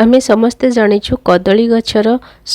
आमे समस्ते जानिछु कदली गछर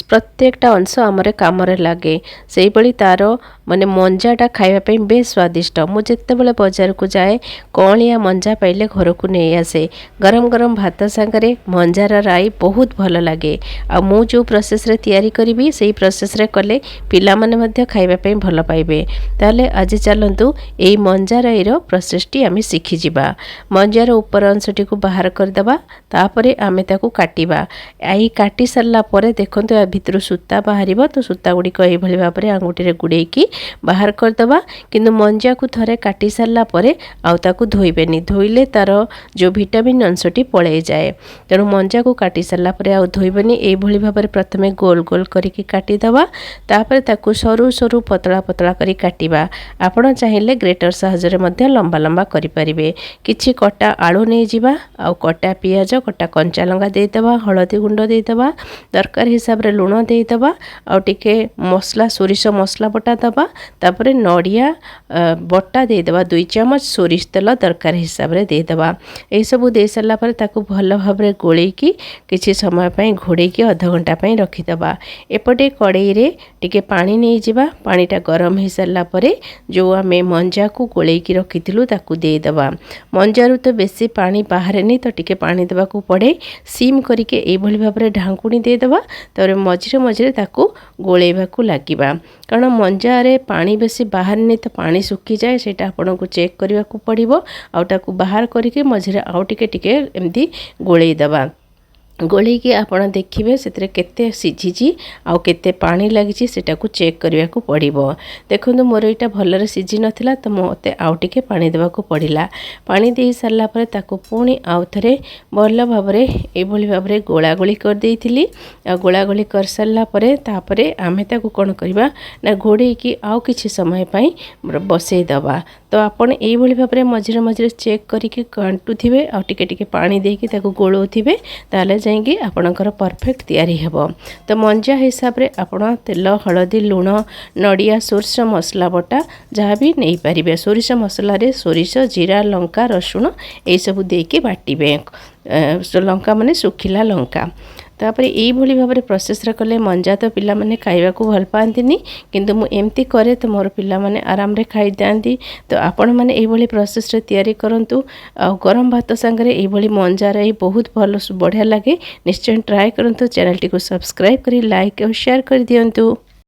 प्रत्येकटा अंश आमरे कामरे लागे सेही भली तार माने मंजाटा खाइबा पई बेस स्वादिष्ट। मु जेतेबेले बाजार को जाए कौलिया मंजा पाइले घर को नहीं आसे गरम गरम भात सांगरे मंजार राई बहुत भल लागे। आ मु जो प्रोसेस रे तैयारी करिवि सेही प्रोसेस रे कले पिला माने मध्य खाइबा पई भल पाइबे। ताले आज चलंतु एई मंजा राई रो प्रोसेस टी आमे सिखि जिबा। मंजार ऊपर अंशटी को बाहर कर दबा तापरे आमे ताकू काटिबा। आई काटी सारला परे देखंतु या भितर सूता बाहरिबो तो सूता गुडी को एई भली भाबरे आंगुठी रे गुडेकी बाहर कर दबा। किंतु मंजा को थरे काटी सारला परे आउ ताकू धोइबेनी, धोइले तार जो विटामिन अंशटी पळेई जाए। तेणु मंजा को काटी सारला परे आउ धोइबेनी, एई भली भाबरे प्रथमे गोल गोल करिकी काटी दबा। तापरे ताकू सरू सरू पतला पतला करी काटिबा। आपण चाहिले ग्रेटर साहाय्य रे मध्य लंबा लंबा करि परिबे। किछि कटा आलू नै जिबा आउ कटा पियाज कटा कंचा लंगा दे दबा, हळदी गुंड दे दबा, दरकार हिसाब रे लूण दे दबा आउ टिके मसला सोरिष मसला बटा दबा। तापरे नडिया बटा दे दबा, 2 चम्मच सोरिष तेल दरकार हिसाब रे दे दबा। ए सब दे सरला पर ताकू भल भाबरे गोळेई की किछि समय पई घोड़ेई की आधा घंटा पई रखि दबा। एपटे कड़ाई रे टिके पानी नै जिबा, पानीटा गरम हे सरला परे जो आमे मंजा को गोळेई की रखिथिलु ताकू दे दबा। मंजारु तो बेसी पानी बाहरे नहीं तो टिके पानी देवा को पड़े। सीम करके एई भली भाबरे ढांकुणी दे दबा। तरे मझिरे मझिरे ताकू गोळेइबा को लागिबा, कारण मंजा रे पानी बेसी बाहर नहीं तो पानी सुखी जाए, सेटा आपन को चेक करबा को पड़िबो। आउ ताकू बाहर करके मझिरे आउ टिके टिके एमदी गोळेइ दबा। गोली की आपण देखिबे सेतरे केते सिझिची आउ केते पानी लागिची सेटा को चेक करबा को पड़िबो। देखंतु मोर एटा भलरे सिझी नथिला तो मते आउ टिके पानी देबा को पड़िला। पानी दे सारला परे ताको पुणी आउ थरे भल भाबरे ए भली भाबरे गोळा गोळी कर देइथिली। आ गोळा गोळी कर सारला परे तापरे आमे ताको कोन करबा ना घोड़े की आउ किछि समय पई बसई दबा। तो आपण ए भली भाबरे मझिरे मझिरे चेक करिके कांटू थिबे आउ टिके टिके पानी देकी ताको गोळो थिबे, ताले जाएंगे आपणकर परफेक्ट तैयारी हेबो। तो मंजा हिसाब रे आपण तेल हळदी लूण नडिया सोरिष मसला बटा जहाँ भी नहीं पारिबे। सोरिष मसला रे सोरिष जीरा लंका रसुण ए सब देके बाटिबे। लंका माने सुखिला लंका। तापर यही भली भाबरे प्रोसेस रे कले मंजा तो पिला माने खाइबा को भल पांतिनी, किंतु मु एमती करे तो मोर पिला माने आराम रे खाइ दांती। तो आपण माने एही भली प्रोसेस रे तैयारी करंतु। आ गरम भात संगे एही भली मंजा रे बहुत भल बढ़िया लागे। निश्चय ट्राई करंतु। चैनल टी को सब्सक्राइब करी लाइक और शेयर कर दियंतु।